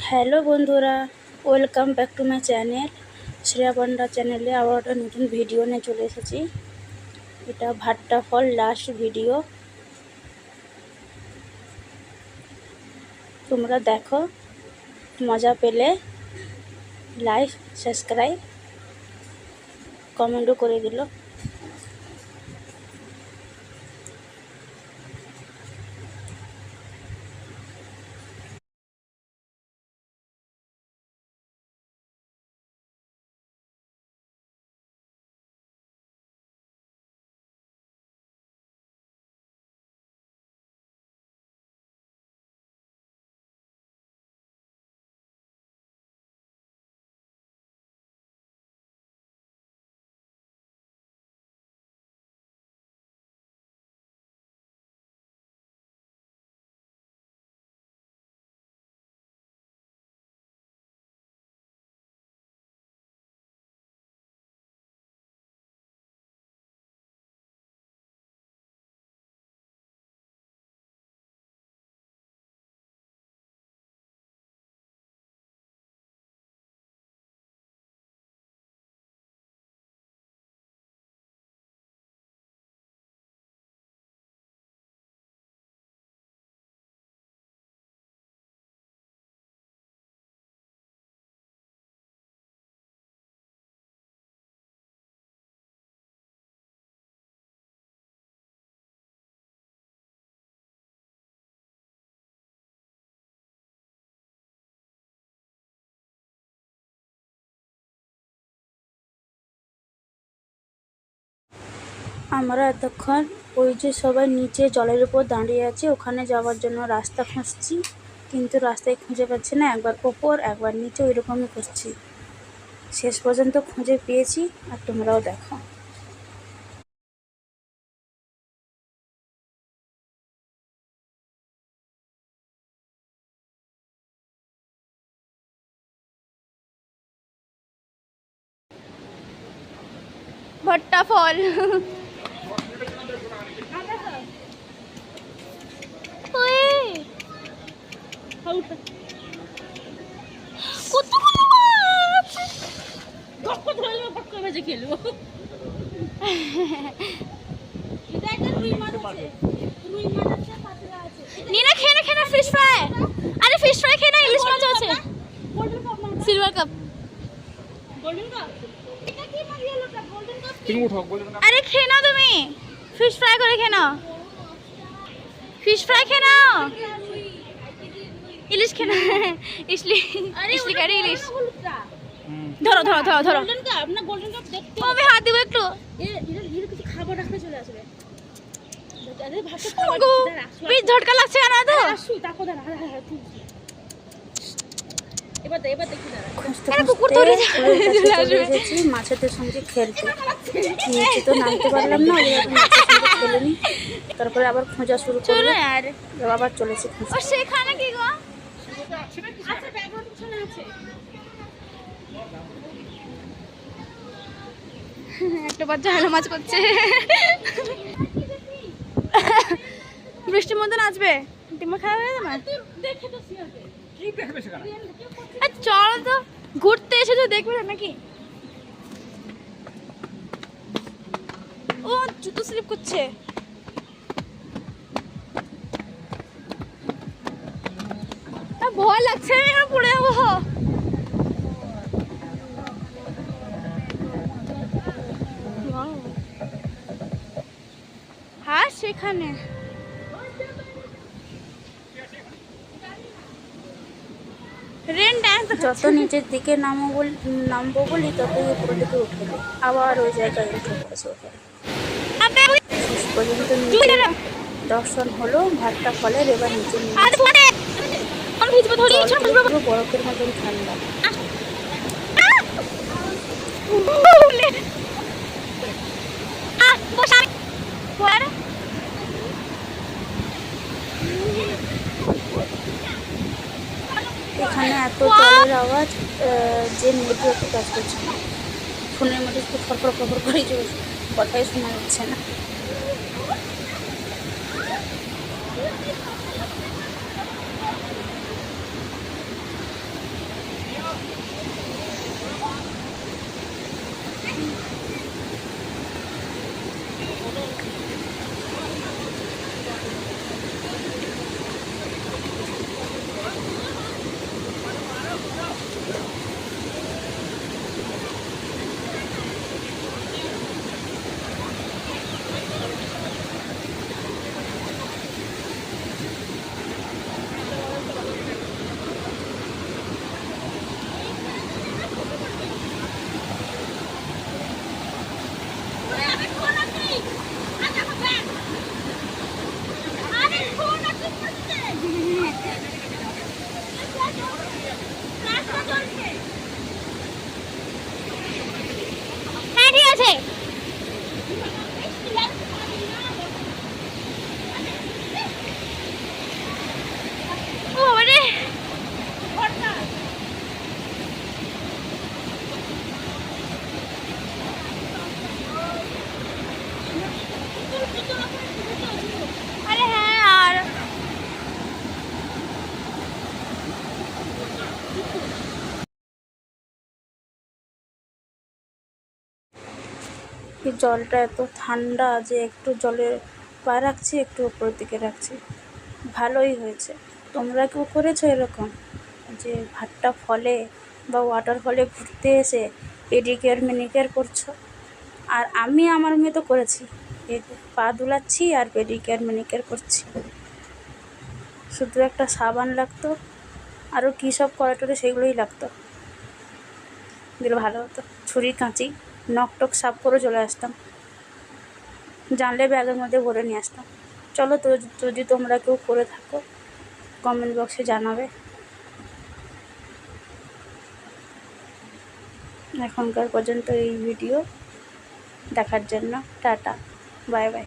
Hello বন্ধুরা, welcome back to my channel. Shreya Panda চ্যানেলে আবার একটা নতুন ভিডিও নিয়ে চলে এসেছি। এটা ভাট্টা ফল লাস্ট ভিডিও, তোমরা দেখো। মজা পেলে লাইক, সাবস্ক্রাইব, কমেন্টও করে দিল। আমরা এতক্ষণ ওই যে সবাই নিচে জলের উপর দাঁড়িয়ে আছে, ওখানে যাওয়ার জন্য রাস্তা খুঁজছি, কিন্তু রাস্তায় খুঁজে পাচ্ছি না। একবার ওপর একবার নিচে ওই রকমই করছি। শেষ পর্যন্ত খুঁজে পেয়েছি, আর তোমরাও দেখো। ভট্টা ফল কতগুলো মাছ খেলবো। নিনা খেয়ে না, খেয়ে না ফিশ ফ্রাই। আরে ফিশ ফ্রাই খেয়ে না, ইলিশ মাছ আছে। Silver cup, golden cup. এটা কি মাছ ইয়েলোটা? Golden cup. তুমি উঠাও গোল্ডেন কাপ। আরে খেয়ে নাও তুমি, ফিশ ফ্রাই করে খেয়ে নাও। ফিশ ফ্রাই খেয়ে নাও, ইলিশ খেয়ে নাও। ইসলি ইসলি কারি ইলিশ। ধরো ধরো ধরো ধরো। গোল্ডেন কাপ না, গোল্ডেন কাপ দেখতে আমি হাত দিব একটু। এর কিছু খাবার রাখতে চলে আসবে। আরে ভাষা খাবার দিতে পিচ ঝটকা লাগছে না তো। আসু তাকো দাঁড়া। এবার দেখি দাঁড়া। আরে কুকুর ধরে চলে এসেছি মাছেদের সঙ্গে খেলতে। নিচে তো নামতে পারলাম না, মাছের সঙ্গে খেলে নি। তারপরে আবার খোঁজা শুরু করলো, আর আবার চলেছে খুঁজতে। ও সেখানে কি গো? আচ্ছা ব্যাকগ্রাউন্ড পিছনে আছে। একটা বাচ্চা হেলো মাছ করছে। বৃষ্টির মধ্যে নাচবে, তোমার খারাপ হয়ে যাবে না। চল তো, ঘুরতে এসেছো, দেখবে না নাকি? ও জুতো স্লিপ করছে। ভয় লাগছে, আমি এখানে পড়ে যাবো। হ্যাঁ সেখানে যত নিচের দিকে নামবো বলি ততই উপরের দিকে উঠে যায়, আবার ওই জায়গায় উঠে পড়েছে। শেষ পর্যন্ত নিচে দর্শন হলো ভাট্টা ফলের। এবার নিচে পুরো বরফের মতন ঠান্ডা। এখানে এত জলের আওয়াজ যে নেটওয়ার্কে কাজ করছে না, ফোনের মধ্যে খুব ফরফর ফরফর করে চলছে, কথাই শোনা যাচ্ছে না। এই জলটা এত ঠান্ডা যে একটু জলে পা রাখছি, একটু উপরের দিকে রাখছি। ভালোই হয়েছে। তোমরা কেউ করেছো এরকম যে ভাতটা ফলে বা ওয়াটার ফলে ঘুরতে এসে পেডিকিওর ম্যানিকিওর করছো? আর আমি আমার মতো করেছি, এই পা দুলাচ্ছি আর পেডিকিওর ম্যানিকিওর করছি। শুধু একটা সাবান লাগতো, আরও কী সব করা টরে সেগুলোই লাগতো, দিলে ভালো হতো। ছুরি কাঁচি নখ টক সাফ করে চলে আসতাম, জানলে ব্যাগের মধ্যে ভরে নিয়ে আসতাম। চলো তো, যদি তোমরা কেউ করে থাকো কমেন্ট বক্সে জানাবে। এখনকার পর্যন্ত এই ভিডিও দেখার জন্য টাটা, বাই বাই।